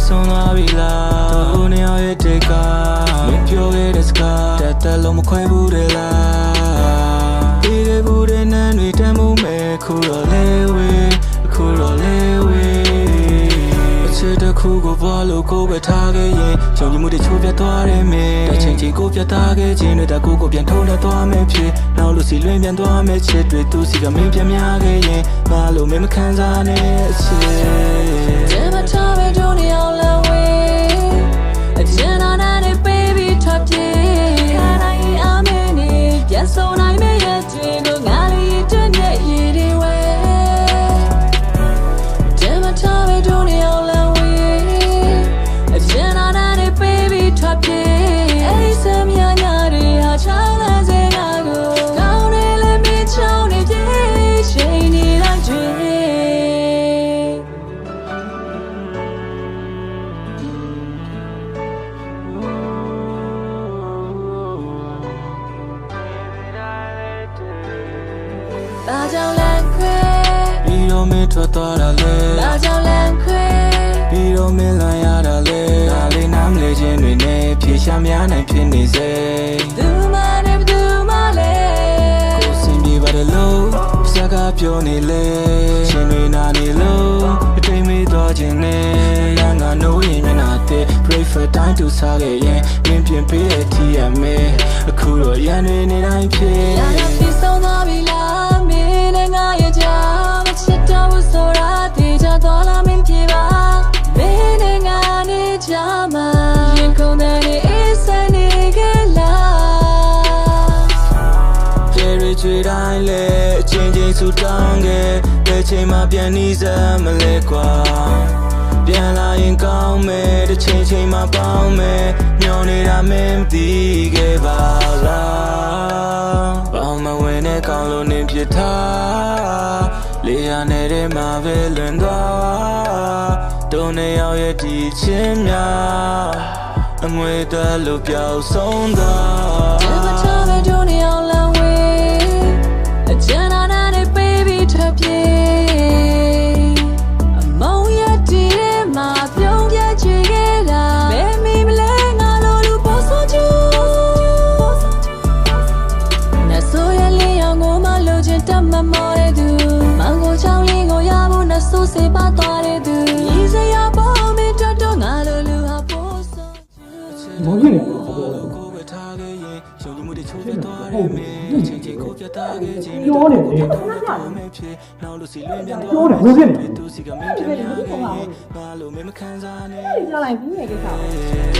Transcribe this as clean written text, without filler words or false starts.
ဆုံးသွားပြီလားသူနှစ်ယောက်ရဲ့တိတ်ကမင်းပြောခဲ့တဲ့စကားတက်လုံးမခွဲဘူးတဲ့လားဒီတဲ့ဘူးတဲ့နန်းတွေတမ်းမှုမဲ့ခုတော့လဲဝေးခုတော့လဲဝေးအချစ်တစ်ခုကိုဘွားလို့ကိုပဲထားခဲ့ရင်ယုံကြည်မှုတွေချိုးပြတ်သွားတယ်မင်းတစ်ချိန်ချိန်ကိုပြတ်သားခဲ့ခြင်းတွေတကူကိုပြန်ထုံးသွားမယ်ဖြစ်နောက်လို့စီလွင်ပြန်သွားမယ်ချစ်တွေသူစီကမင်းပြန်များခဲ့ရင်ငါလို့မင်းမခံစားနဲ့အချစ် Never tell me don't you all away Again on it baby top day Can I am in it Yes so I may yet go ngari to get you away Never tell me don't you all away Again on it baby top day Hey some young yari ha chala say I go Down it let me chow it shiny like dream Ba jiao lan kwe ပြီးတော့မင်းထွက်သွားတာလေ Ba jiao lan kwe ပြီးတော့မင်းလာရတာလေဒါလေးနားမလဲခြင်းတွေနဲ့ဖြေရှာများနိုင်ဖြစ်နေစေ Du ma ne du ma le ကိုစင်ပြေပါတယ်လို့စကားပြောနေလေရှင်တွေနာနေလို့အထိန်မေးသွားခြင်းနဲ့လမ်းကနိုးရင်မျက်နှာတဲ့ breakfast time to စားခဲ့ရင်မင်းပြင်ပေးတဲ့ TM အခုတော့ရန်နေနေတိုင်းဖြစ် Ya ya fi song twa bi la me ne nga ye ja ma chit ta bu so ra ti ja twa la min pye ba me ne nga ne ja ma yin kong da ne is ne ke la ပြေရီချွေတိုင်းလေအချင်းချင်းဆူတောင်းခဲ့တဲ့ချိန်မှာပြန်နီးစမ်းမလဲကွာပြန်လာရင်ကောင်းမယ်တစ်ချိန်ချိန်မှာပေါင်းမယ်မျောနေတာမင်းမသိခဲ့ပါလားပေါင်းမဝင်တဲ့ကောင်းလို့နေဖြစ်ထားလေရနေတဲ့မှာပဲလွန်သွားတုံးနေရောက်ရဲ့ဒီချင်းများအငွေတက်လို့ပျောက်ဆုံးသွား Never tell me don't you all away Again on it baby top day Among your dear my pyong ya chi ge la Me mi mle nga lo lu po so ju Na so ya le yang ngo ma lo chin ta ma mo de du Mang go chang yin go ya bu na so se pa twa de du Yi se ya po me to to nga lo lu ha po so မောင်ကြီးနေ ကိုပဲထားခဲ့ရင်ယုံကြည်မှုတွေချိုးပြတ်သွားတယ်မင်းချင်းချင်းကိုပြတ်သားခဲ့ခြင်း ပြောနေလေ နောက်လို့စီလွင်ပြန် ပြောနေဘယ်ဖြစ်နေ သူစီကမင်းပြန်များခဲ့ရင်ငါလို့မင်းမခံစားနဲ့ ပြောလိုက်ဘူးလေကိစ္စ